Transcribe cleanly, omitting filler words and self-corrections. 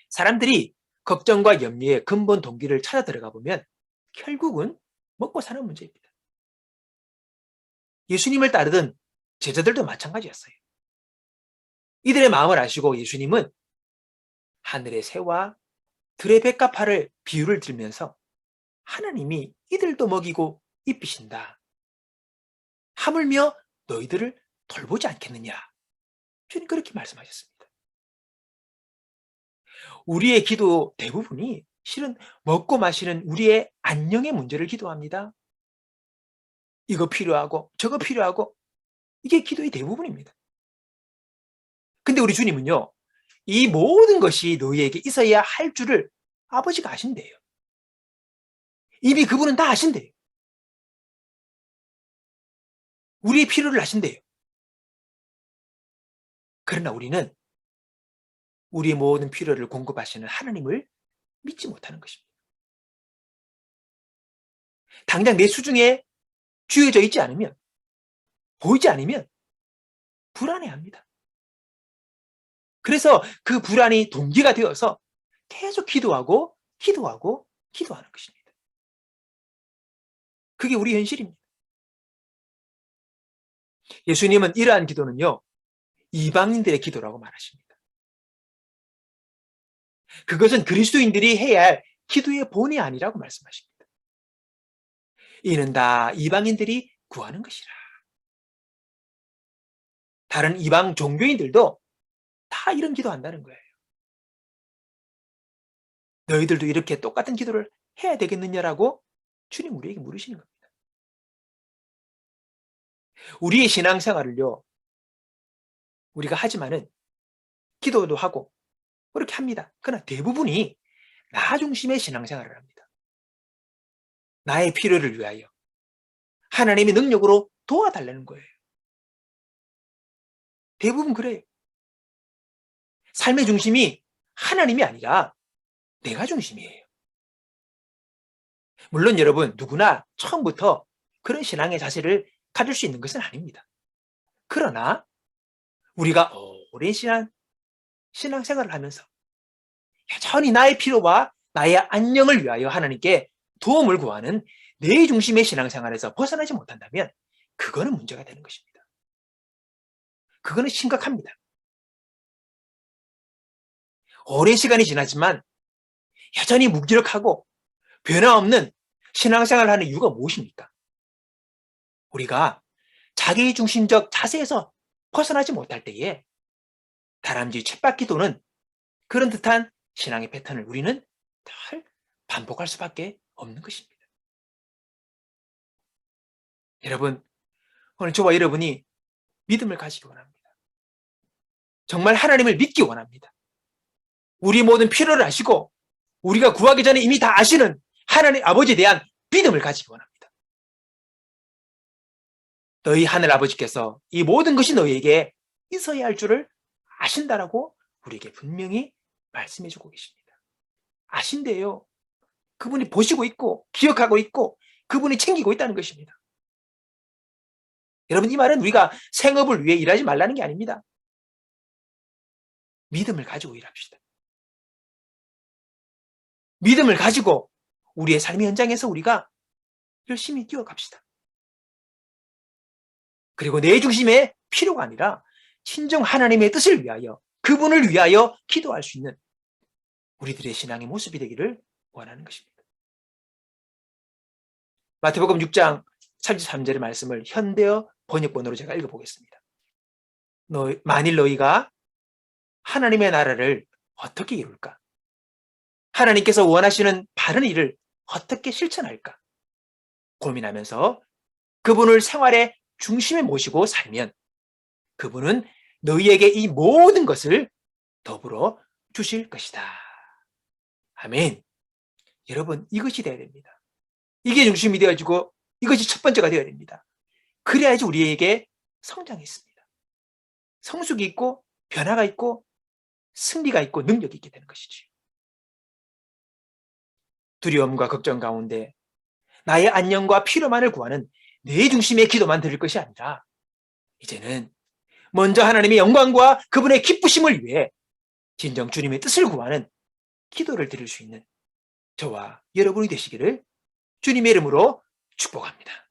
사람들이 걱정과 염려의 근본 동기를 찾아 들어가 보면 결국은 먹고 사는 문제입니다. 예수님을 따르던 제자들도 마찬가지였어요. 이들의 마음을 아시고 예수님은 하늘의 새와 들의 백합화를 비유를 들면서 하나님이 이들도 먹이고 입히신다. 하물며 너희들을 돌보지 않겠느냐. 주님 그렇게 말씀하셨습니다. 우리의 기도 대부분이 실은 먹고 마시는 우리의 안녕의 문제를 기도합니다. 이거 필요하고 저거 필요하고 이게 기도의 대부분입니다. 근데 우리 주님은요. 이 모든 것이 너희에게 있어야 할 줄을 아버지가 아신대요. 이미 그분은 다 아신대요. 우리의 필요를 아신대요. 그러나 우리는 우리의 모든 필요를 공급하시는 하나님을 믿지 못하는 것입니다. 당장 내 수중에 쥐어져 있지 않으면, 보이지 않으면 불안해합니다. 그래서 그 불안이 동기가 되어서 계속 기도하고 기도하는 것입니다. 그게 우리 현실입니다. 예수님은 이러한 기도는요, 이방인들의 기도라고 말하십니다. 그것은 그리스도인들이 해야 할 기도의 본이 아니라고 말씀하십니다. 이는 다 이방인들이 구하는 것이라. 다른 이방 종교인들도 다 이런 기도한다는 거예요. 너희들도 이렇게 똑같은 기도를 해야 되겠느냐라고 주님 우리에게 물으시는 겁니다. 우리의 신앙생활을요, 우리가 하지만은 기도도 하고 그렇게 합니다. 그러나 대부분이 나 중심의 신앙생활을 합니다. 나의 필요를 위하여 하나님의 능력으로 도와달라는 거예요. 대부분 그래요. 삶의 중심이 하나님이 아니라 내가 중심이에요. 물론 여러분 누구나 처음부터 그런 신앙의 자세를 가질 수 있는 것은 아닙니다. 그러나 우리가 오랜 신앙생활을 하면서 여전히 나의 필요와 나의 안녕을 위하여 하나님께 도움을 구하는 내 중심의 신앙생활에서 벗어나지 못한다면 그거는 문제가 되는 것입니다. 그거는 심각합니다. 오랜 시간이 지났지만 여전히 무기력하고 변화없는 신앙생활을 하는 이유가 무엇입니까? 우리가 자기 중심적 자세에서 벗어나지 못할 때에 다람쥐 쳇바퀴 도는 그런 듯한 신앙의 패턴을 우리는 늘 반복할 수밖에 없는 것입니다. 여러분, 오늘 저와 여러분이 믿음을 가지기 원합니다. 정말 하나님을 믿기 원합니다. 우리 모든 필요를 아시고 우리가 구하기 전에 이미 다 아시는 하나님 아버지에 대한 믿음을 가지기 원합니다. 너희 하늘 아버지께서 이 모든 것이 너희에게 있어야 할 줄을 아신다라고 우리에게 분명히 말씀해 주고 계십니다. 아신대요. 그분이 보시고 있고 기억하고 있고 그분이 챙기고 있다는 것입니다. 여러분, 이 말은 우리가 생업을 위해 일하지 말라는 게 아닙니다. 믿음을 가지고 일합시다. 믿음을 가지고 우리의 삶의 현장에서 우리가 열심히 뛰어갑시다. 그리고 내 중심의 필요가 아니라 친정 하나님의 뜻을 위하여 그분을 위하여 기도할 수 있는 우리들의 신앙의 모습이 되기를 원하는 것입니다. 마태복음 6장 33절의 말씀을 현대어 번역본으로 제가 읽어보겠습니다. 만일 너희가 하나님의 나라를 어떻게 이룰까? 하나님께서 원하시는 바른 일을 어떻게 실천할까? 고민하면서 그분을 생활의 중심에 모시고 살면 그분은 너희에게 이 모든 것을 더불어 주실 것이다. 아멘. 여러분, 이것이 되어야 됩니다. 이게 중심이 되어지고 이것이 첫 번째가 되어야 됩니다. 그래야지 우리에게 성장이 있습니다. 성숙이 있고 변화가 있고 승리가 있고 능력이 있게 되는 것이죠. 두려움과 걱정 가운데 나의 안녕과 필요만을 구하는 내 중심의 기도만 드릴 것이 아니라 이제는 먼저 하나님의 영광과 그분의 기쁘심을 위해 진정 주님의 뜻을 구하는 기도를 드릴 수 있는 저와 여러분이 되시기를 주님의 이름으로 축복합니다.